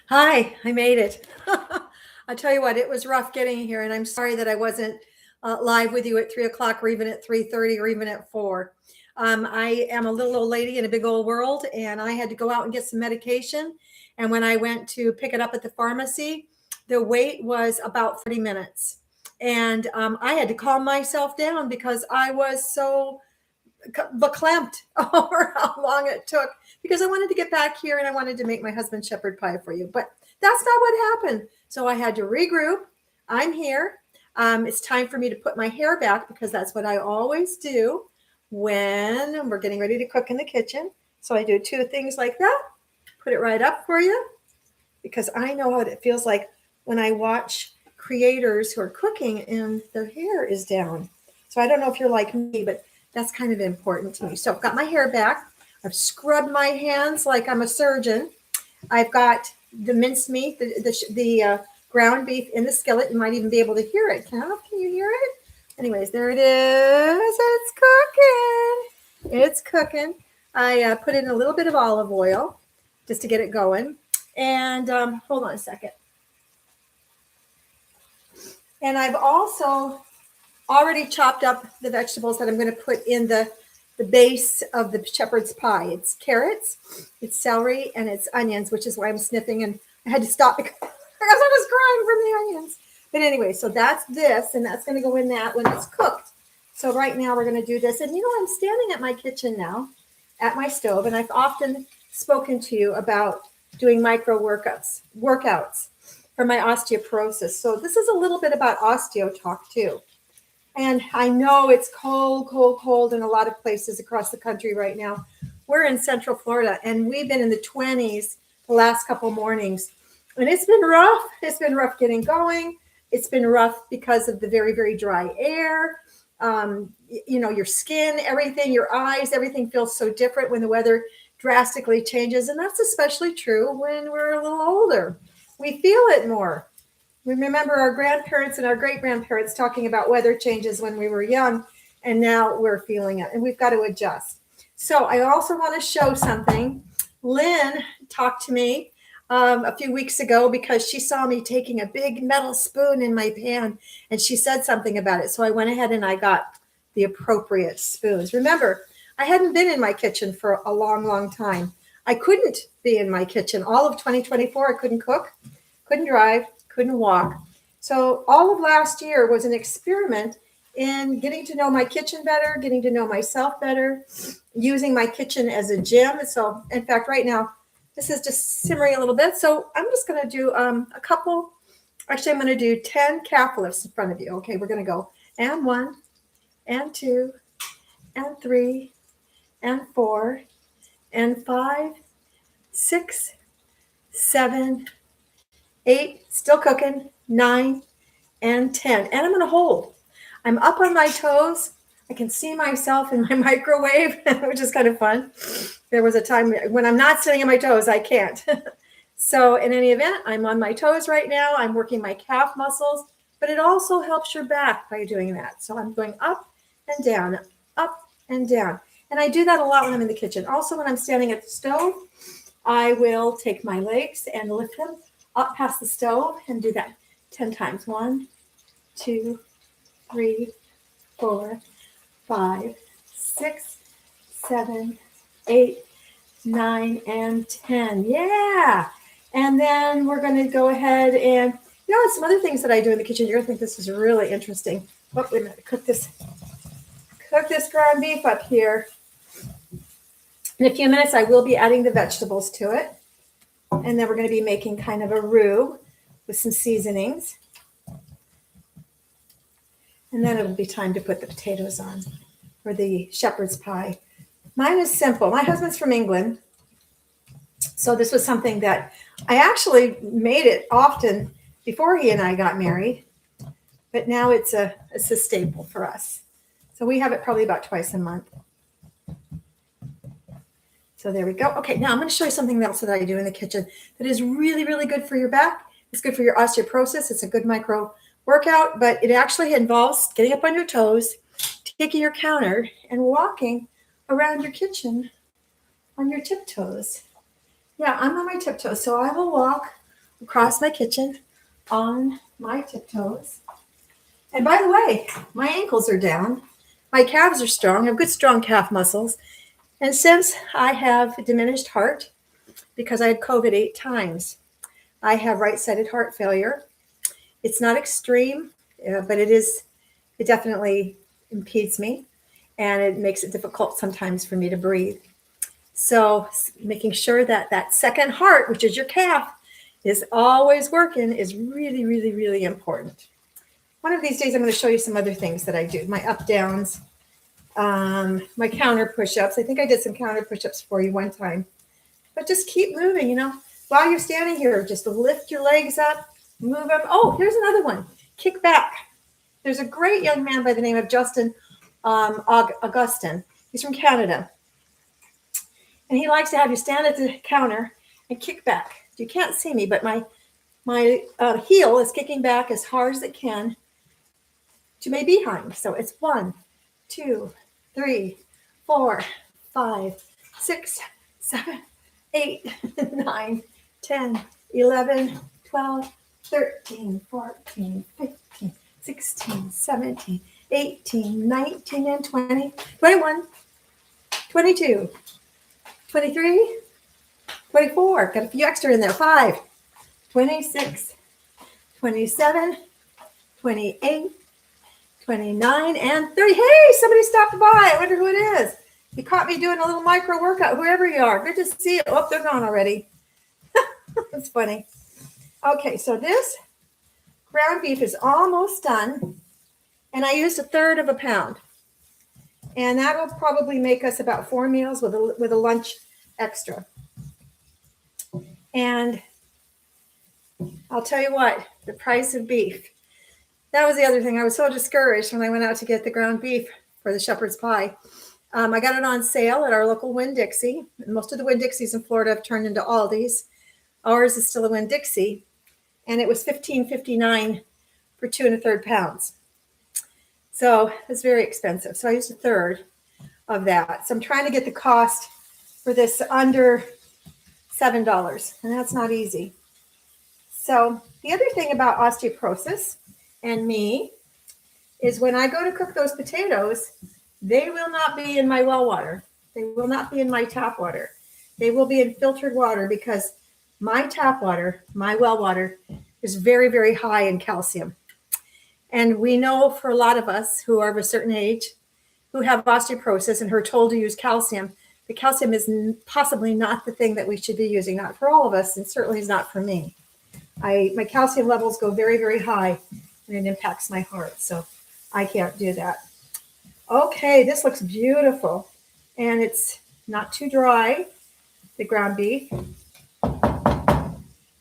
Hi, I made it. I tell you what, it was rough getting here, and I'm sorry that I wasn't live with you at 3 o'clock, or even at 3:30, or even at 4. I am a little old lady in a big old world, and I had to go out and get some medication. And when I went to pick it up at the pharmacy, the wait was about 30 minutes, and I had to calm myself down because I was so verklempt over how long it took because I wanted to get back here and I wanted to make my husband shepherd pie for you. But that's not what happened. So I had to regroup. I'm here. It's time for me to put my hair back because that's what I always do when we're getting ready to cook in the kitchen. So I do two things like that. Put it right up for you because I know what it feels like when I watch creators who are cooking and their hair is down. So I don't know if you're like me, but that's kind of important to me. So I've got my hair back. I've scrubbed my hands like I'm a surgeon. I've got the minced meat, the ground beef in the skillet. You might even be able to hear it. Can you hear it? Anyways, there it is. It's cooking. It's cooking. I put in a little bit of olive oil just to get it going. And hold on a second. And I've also already chopped up the vegetables that I'm going to put in the base of the shepherd's pie. It's carrots, it's celery, and it's onions, which is why I'm sniffing. And I had to stop because I was crying from the onions. But anyway, so that's this, and that's going to go in that when it's cooked. So right now we're going to do this. And I'm standing at my kitchen now at my stove, and I've often spoken to you about doing micro workouts for my osteoporosis. So this is a little bit about osteo talk too. And I know it's cold, cold, cold in a lot of places across the country right now. We're in Central Florida, and we've been in the 20s the last couple mornings. And it's been rough. It's been rough getting going. It's been rough because of the very, very dry air. Your skin, everything, your eyes, everything feels so different when the weather drastically changes. And that's especially true when we're a little older. We feel it more. We remember our grandparents and our great-grandparents talking about weather changes when we were young, and now we're feeling it, and we've got to adjust. So I also want to show something. Lynn talked to me a few weeks ago because she saw me taking a big metal spoon in my pan, and she said something about it. So I went ahead and I got the appropriate spoons. Remember, I hadn't been in my kitchen for a long, long time. I couldn't be in my kitchen. All of 2024, I couldn't cook, couldn't drive, couldn't walk. So all of last year was an experiment in getting to know my kitchen better, getting to know myself better, using my kitchen as a gym. So in fact, right now, this is just simmering a little bit. So I'm just going to do I'm going to do 10 calf lifts in front of you. Okay, we're going to go and 1 and 2 and 3 and 4 and 5, 6, 7, 8, still cooking, 9, and 10. And I'm going to hold. I'm up on my toes. I can see myself in my microwave, which is kind of fun. There was a time when I'm not sitting on my toes, I can't. So in any event, I'm on my toes right now. I'm working my calf muscles, but it also helps your back by doing that. So I'm going up and down, up and down. And I do that a lot when I'm in the kitchen. Also, when I'm standing at the stove, I will take my legs and lift them up past the stove and do that 10 times. 1, 2, 3, 4, 5, 6, 7, 8, 9, and 10. Yeah. And then we're going to go ahead and, some other things that I do in the kitchen. You're going to think this is really interesting. Oh, wait a minute. Cook this ground beef up here. In a few minutes, I will be adding the vegetables to it. And then we're going to be making kind of a roux with some seasonings. And then it'll be time to put the potatoes on for the shepherd's pie. Mine is simple. My husband's from England. So this was something that I actually made it often before he and I got married. But now it's a staple for us. So we have it probably about twice a month. So there we go. Okay, now I'm going to show you something else that I do in the kitchen that is really, really good for your back. It's good for your osteoporosis. It's a good micro workout, but it actually involves getting up on your toes, taking your counter, and walking around your kitchen on your tiptoes. Yeah, I'm on my tiptoes, so I will walk across my kitchen on my tiptoes. And by the way, my ankles are down. My calves are strong. I have good, strong calf muscles. And since I have diminished heart, because I had COVID 8 times, I have right-sided heart failure. It's not extreme, but it definitely impedes me, and it makes it difficult sometimes for me to breathe. So making sure that that second heart, which is your calf, is always working is really, really, really important. One of these days, I'm going to show you some other things that I do. My up downs, my counter push-ups. I think I did some counter push-ups for you one time. But just keep moving, While you're standing here, just lift your legs up, move them. Oh, here's another one. Kick back. There's a great young man by the name of Justin Augustin. He's from Canada. And he likes to have you stand at the counter and kick back. You can't see me, but my heel is kicking back as hard as it can to my behind. So it's 1, 2, 3, 4, 5, 6, 7, 8, 9, 10, 11, 12, 13, 14, 15, 16, 17, 18, 19, and 20, 21, 22, 23, 24. Got a few extra in there. 5, 26, 27, 28, 29, and 30. Hey, somebody stopped by. I wonder who it is. You caught me doing a little micro workout, whoever you are. Good to see you. Oh, they're gone already. That's funny. Okay, so this ground beef is almost done, and I used 1/3 of a pound. And that will probably make us about 4 meals with a lunch extra. And I'll tell you what, the price of beef. That was the other thing. I was so discouraged when I went out to get the ground beef for the shepherd's pie. I got it on sale at our local Winn-Dixie. Most of the Winn-Dixies in Florida have turned into Aldi's. Ours is still a Winn-Dixie. And it was $15.59 for 2 1/3 pounds. So it's very expensive. So I used 1/3 of that. So I'm trying to get the cost for this under $7. And that's not easy. So the other thing about osteoporosis and me is when I go to cook those potatoes, they will not be in my well water. They will not be in my tap water. They will be in filtered water because my tap water, my well water, is very, very high in calcium. And we know for a lot of us who are of a certain age, who have osteoporosis and who are told to use calcium, the calcium is possibly not the thing that we should be using, not for all of us, and certainly is not for me. My calcium levels go very, very high, and it impacts my heart. So I can't do that. Okay, this looks beautiful. And it's not too dry, the ground beef.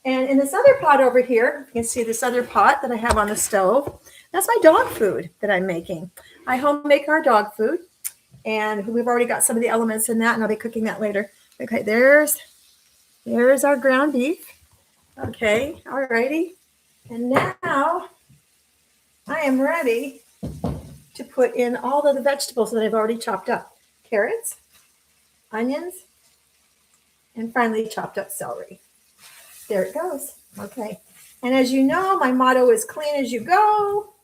And in this other pot over here, you can see this other pot that I have on the stove. That's my dog food that I'm making. I home make our dog food. And we've already got some of the elements in that, and I'll be cooking that later. Okay, there's our ground beef. Okay, all righty. And now I am ready to put in all of the vegetables that I've already chopped up. Carrots, onions, and finally chopped up celery. There it goes. Okay. And as you know, my motto is clean as you go.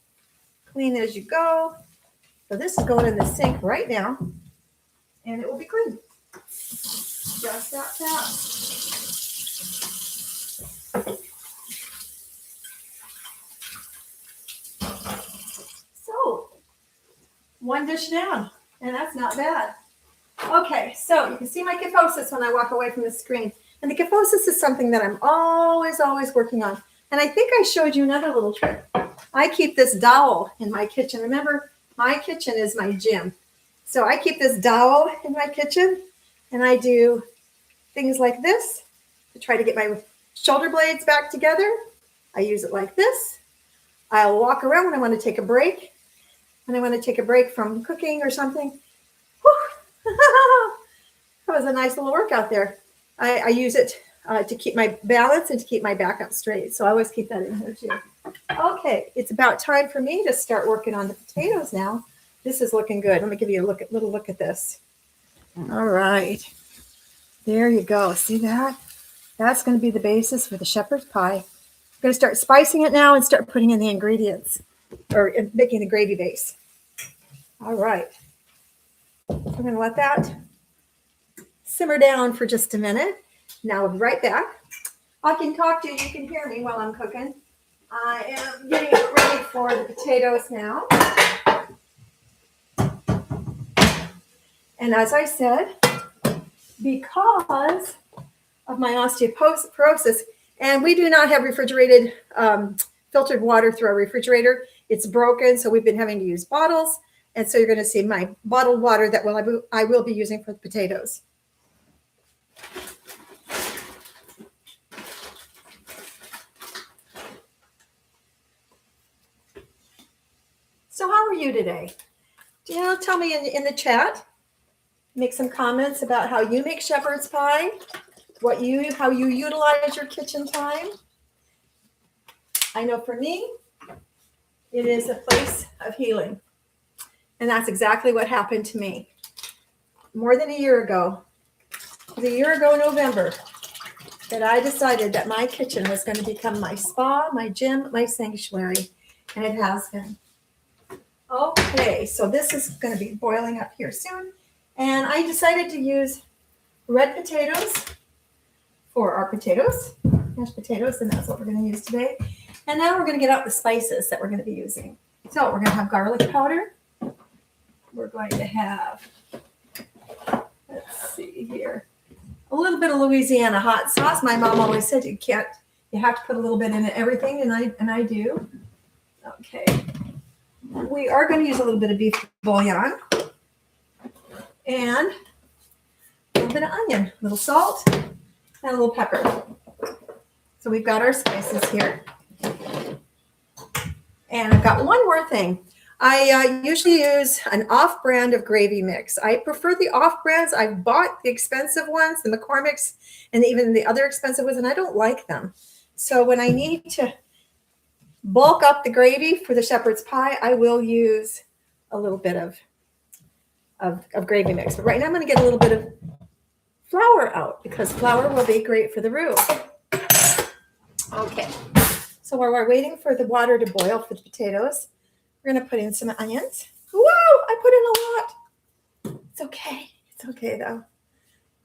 Clean as you go. So this is going in the sink right now. And it will be clean. Just that fast. So, one dish down. And that's not bad. Okay, so you can see my kyphosis when I walk away from the screen. And the kyphosis is something that I'm always, always working on. And I think I showed you another little trick. I keep this dowel in my kitchen. Remember, my kitchen is my gym. So I keep this dowel in my kitchen, and I do things like this to try to get my shoulder blades back together. I use it like this. I'll walk around when I want to take a break. When I want to take a break from cooking or something. Whew. That was a nice little workout there. I use it to keep my balance and to keep my back up straight. So I always keep that in here too. Okay, it's about time for me to start working on the potatoes now. This is looking good. Let me give you a little look at this. All right. There you go. See that? That's going to be the basis for the shepherd's pie. I'm going to start spicing it now and start putting in the ingredients or making the gravy base. All right. I'm going to let that simmer down for just a minute. Now we'll be right back. I can talk to you. You can hear me while I'm cooking. I am getting ready for the potatoes now. And as I said, because of my osteoporosis, and we do not have refrigerated filtered water through our refrigerator. It's broken, so we've been having to use bottles. And so you're going to see my bottled water that I will be using for the potatoes. So how are you today? Tell me in the chat. Make some comments about how you make shepherd's pie, how you utilize your kitchen time. I know for me, it is a place of healing. And that's exactly what happened to me. More than a year ago, it was a year ago in November, that I decided that my kitchen was going to become my spa, my gym, my sanctuary. And it has been. Okay, so this is going to be boiling up here soon. And I decided to use red potatoes for our potatoes, mashed potatoes, and that's what we're going to use today. And now we're going to get out the spices that we're going to be using. So we're going to have garlic powder. We're going to have, let's see here, a little bit of Louisiana hot sauce. My mom always said you have to put a little bit in everything, and I do. Okay. We are going to use a little bit of beef bouillon and a little bit of onion, a little salt, and a little pepper. So we've got our spices here. And I've got one more thing. I usually use an off-brand of gravy mix. I prefer the off-brands. I've bought the expensive ones, the McCormick's, and even the other expensive ones, and I don't like them. So when I need to bulk up the gravy for the shepherd's pie, I will use a little bit of gravy mix. But right now I'm going to get a little bit of flour out because flour will be great for the roux. Okay, so while we're waiting for the water to boil for the potatoes, we're going to put in some onions. Whoa, I put in a lot. It's okay. It's okay, though.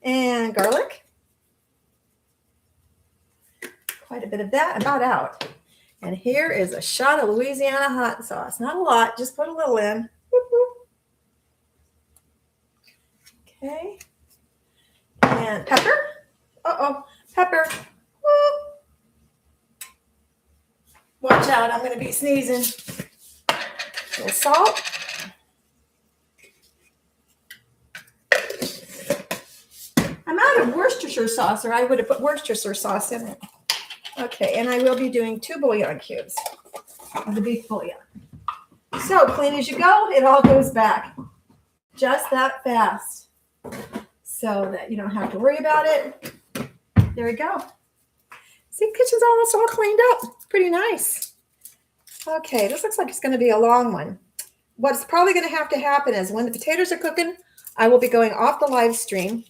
And garlic. Quite a bit of that, about out. And here is a shot of Louisiana hot sauce. Not a lot, just put a little in. Whoop, whoop. Okay. And pepper. Uh-oh, pepper. Whoop. Watch out, I'm going to be sneezing. A little salt. I'm out of Worcestershire sauce, or I would have put Worcestershire sauce in it. Okay, and I will be doing 2 bouillon cubes of the beef bouillon. So clean as you go, it all goes back. Just that fast. So that you don't have to worry about it. There we go. See, kitchen's almost all cleaned up. It's pretty nice. Okay, this looks like it's going to be a long one. What's probably going to happen is when the potatoes are cooking, I will be going off the live stream,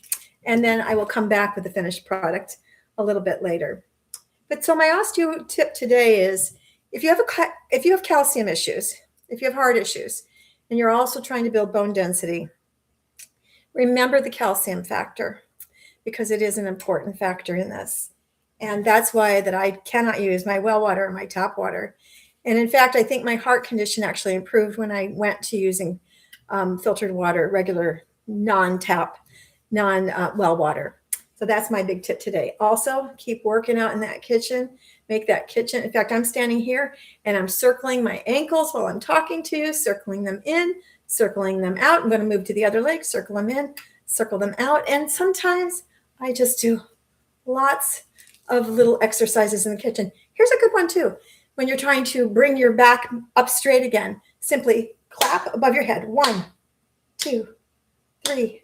and then I will come back with the finished product a little bit later. But so my osteo tip today is if you have calcium issues, if you have heart issues, and you're also trying to build bone density, remember the calcium factor because it is an important factor in this. And that's why that I cannot use my well water or my tap water. And in fact, I think my heart condition actually improved when I went to using filtered water, regular non-tap, non-well water. So that's my big tip today. Also, keep working out in that kitchen. Make that kitchen. In fact, I'm standing here and I'm circling my ankles while I'm talking to you, circling them in, circling them out. I'm going to move to the other leg, circle them in, circle them out. And sometimes I just do lots of little exercises in the kitchen. Here's a good one too. When you're trying to bring your back up straight again, simply clap above your head. 1, 2, 3,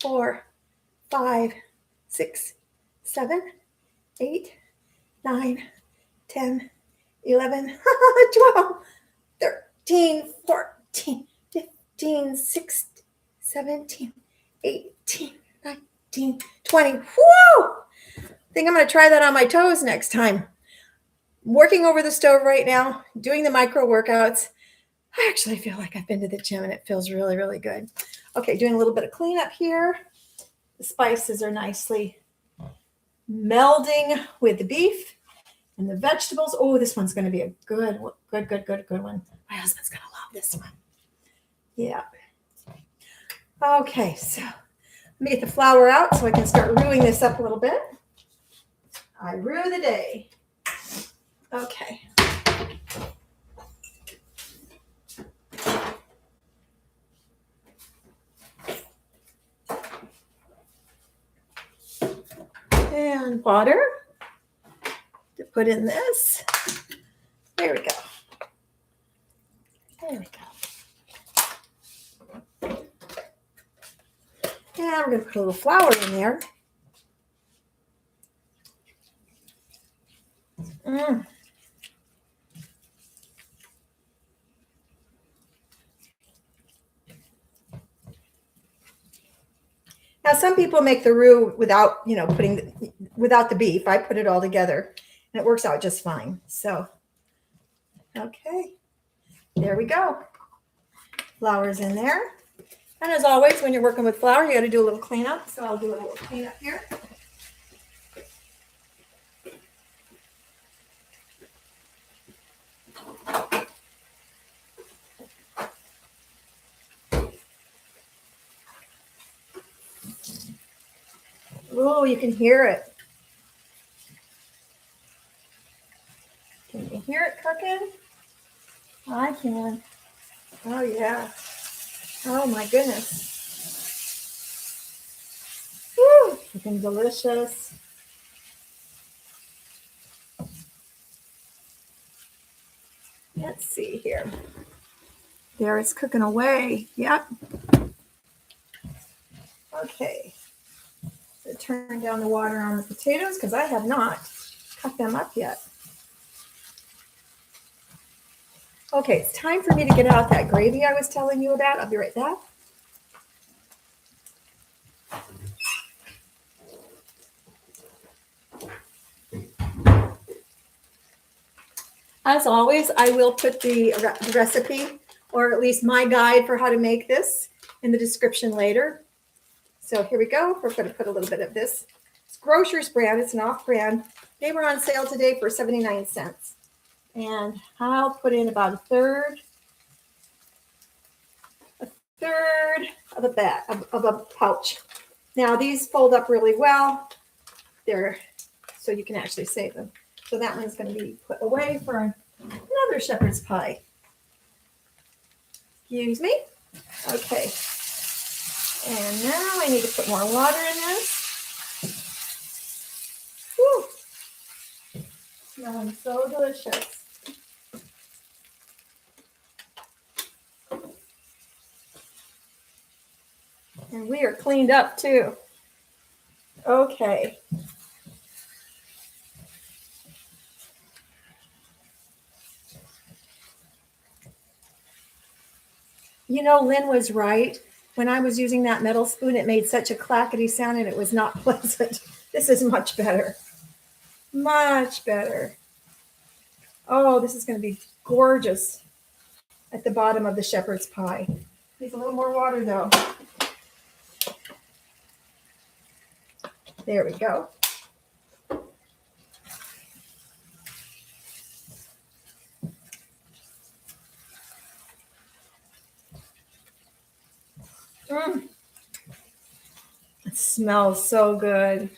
4, 5, 6, 7, 8, 9, 10, 11, 12, 13, 14, 15, 16, 17, 18, 19, 20. Whoa! think I'm going to try that on my toes next time. I'm working over the stove right now, doing the micro workouts. I actually feel like I've been to the gym and it feels really, really good. Okay, doing a little bit of cleanup here. The spices are nicely melding with the beef and the vegetables. Oh, this one's going to be a good one. My husband's going to love this one. Yeah. Okay, so let me get the flour out so I can start roux this up a little bit. I roux the day. Okay. And water to put in this. There we go. There we go. And we're going to put a little flour in there. Now, some people make the roux without, without the beef. I put it all together, and it works out just fine. So, okay, there we go. Flour's in there. And as always, when you're working with flour, you got to do a little cleanup. So I'll do a little cleanup here. Oh, you can hear it. Can you hear it cooking? I can. Oh, yeah. Oh, my goodness. Woo, looking delicious. Let's see here. There, it's cooking away. Yep. Okay. So turn down the water on the potatoes because I have not cut them up yet. Okay, it's time for me to get out that gravy I was telling you about. I'll be right back. As always, I will put the recipe, or at least my guide for how to make this, in the description later. So here we go. We're going to put a little bit of this. It's Grocer's brand. It's an off-brand. They were on sale today for 79 cents. And I'll put in about a third of a pouch. Now these fold up really well. They're so you can actually save them. So that one's going to be put away for another shepherd's pie. Excuse me. Okay. And now I need to put more water in this. Whew. Smelling so delicious. And we are cleaned up too. Okay. Lynn was right. When I was using that metal spoon, it made such a clackety sound and it was not pleasant. This is much better. Much better. Oh, this is going to be gorgeous at the bottom of the shepherd's pie. Needs a little more water though. There we go. It smells so good.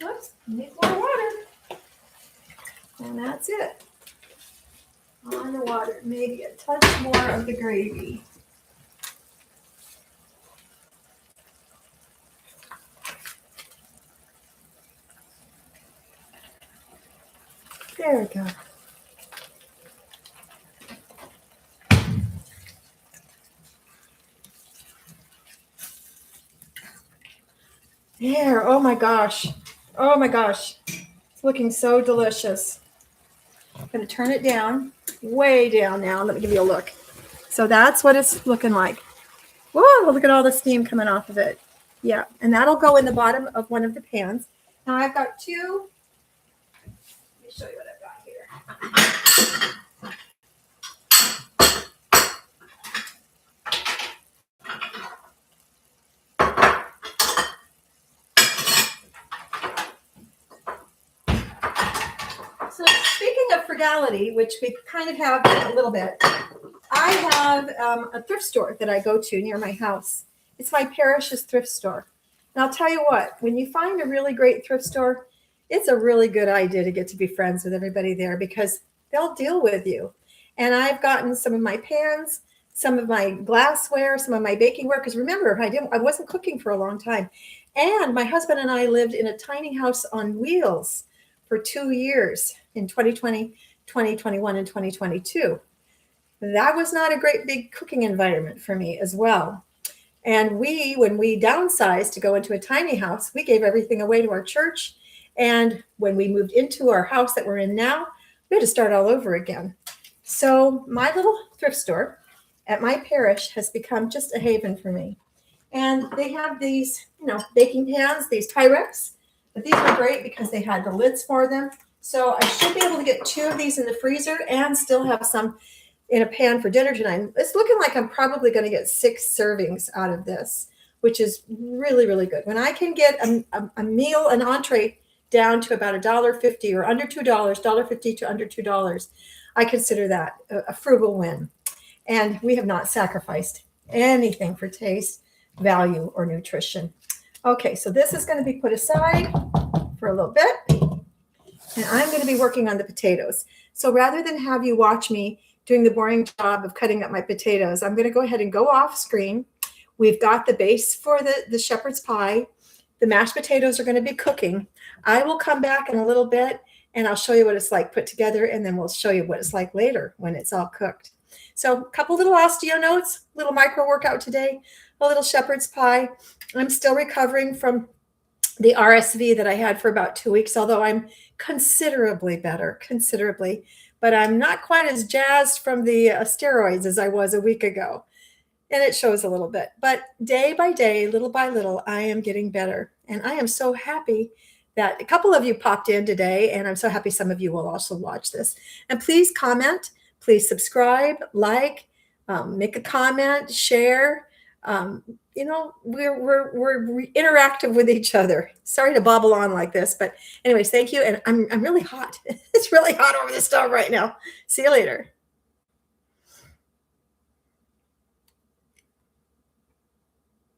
Oops, need more water. And that's it. On the water, maybe a touch more of the gravy. There we go. There, oh my gosh. Oh my gosh. It's looking so delicious. I'm going to turn it down way down now. Let me give you a look. So that's what it's looking like. Whoa, look at all the steam coming off of it. Yeah, and that'll go in the bottom of one of the pans. Now I've got two. Let me show you what I've got here. So speaking of frugality, which we kind of have a little bit, I have a thrift store that I go to near my house. It's my parish's thrift store. And I'll tell you what, when you find a really great thrift store, it's a really good idea to get to be friends with everybody there because they'll deal with you. And I've gotten some of my pans, some of my glassware, some of my bakingware, because remember, I wasn't cooking for a long time. And my husband and I lived in a tiny house on wheels for 2 years in 2020, 2021, and 2022. That was not a great big cooking environment for me as well. And when we downsized to go into a tiny house, we gave everything away to our church. And when we moved into our house that we're in now, we had to start all over again. So my little thrift store at my parish has become just a haven for me. And they have these, baking pans, these Pyrex. But these were great because they had the lids for them. So I should be able to get 2 of these in the freezer and still have some in a pan for dinner tonight. It's looking like I'm probably going to get 6 servings out of this, which is really, really good. When I can get a meal, an entree down to about $1.50 or under $2, $1.50 to under $2, I consider that a frugal win. And we have not sacrificed anything for taste, value, or nutrition. Okay, so this is going to be put aside for a little bit. And I'm going to be working on the potatoes. So rather than have you watch me doing the boring job of cutting up my potatoes, I'm going to go ahead and go off screen. We've got the base for the shepherd's pie. The mashed potatoes are going to be cooking. I will come back in a little bit and I'll show you what it's like put together, and then we'll show you what it's like later when it's all cooked. So a couple little Osteo notes, little micro workout today, a little shepherd's pie. I'm still recovering from the RSV that I had for about 2 weeks, although I'm considerably better, but I'm not quite as jazzed from the steroids as I was a week ago. And it shows a little bit, but day by day, little by little, I am getting better. And I am so happy that a couple of you popped in today, and I'm so happy some of you will also watch this. And please comment, please subscribe, like, make a comment, share. We're interactive with each other. Sorry to bobble on like this, but anyways, thank you. And I'm really hot. It's really hot over the stove right now. See you later.